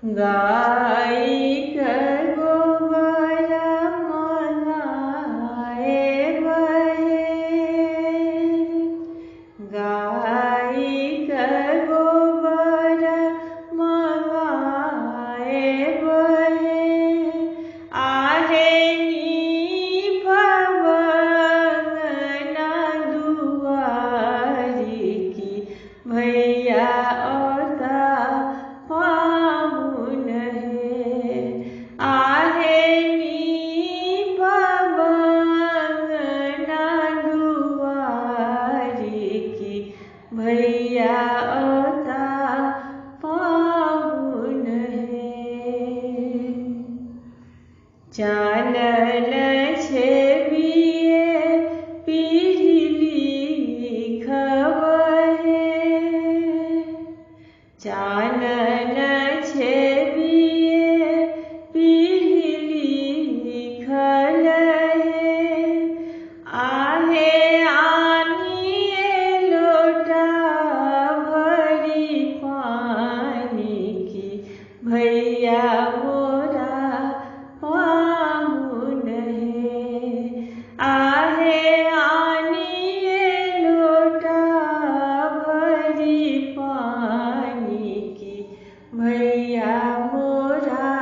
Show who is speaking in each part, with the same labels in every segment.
Speaker 1: गाई कर गोबर मगाए बहे, गाई कर गोबर मगाए बहे, आहे नीभवंगना दुआरी की भैया औता पामुन है, आहे नीभवंगना दुआरी की भैया औता पामुन है। चानन छेबिए पीढ़ी लिखबहे, चानन छेबिए पीढ़ी लिखल है, आहे आनिए लोटा भरी पानी की भैया मोरा पामुन है, आहे आनिए लोटा भरी पानी की भैया मोरा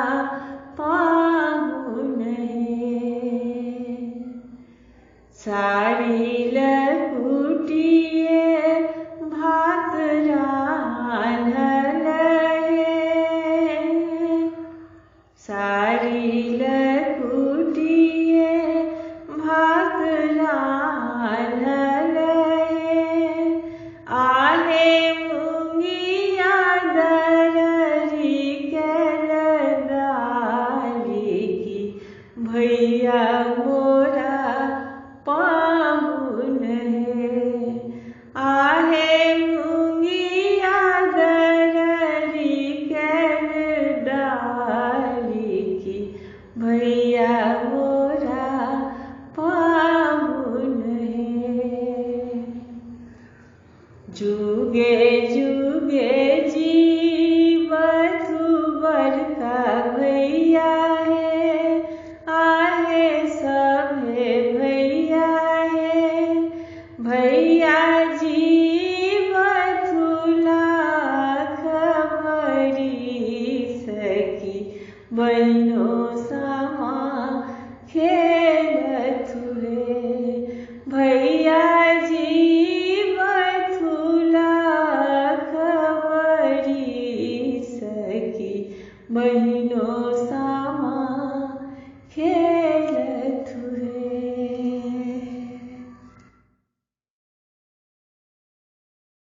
Speaker 1: पामुन है। साड़ी लकुटिए भात रान्हल है, साड़ी लकुटिए भात रान्हल है, आहे मुंगिया दररी कैल डाली की भैया मोरा पामुन है, आहे मुंगिया दररी कैल डाली की भैया मोरा पामुन है। जुगे जुगे जीवतु बड़का भैया है, आहे सभे भैया है, भैया जीवतु लाख बरिस की बहिनो समा खेलथु है, भैया जीवतु लाख बरिस की बहिनो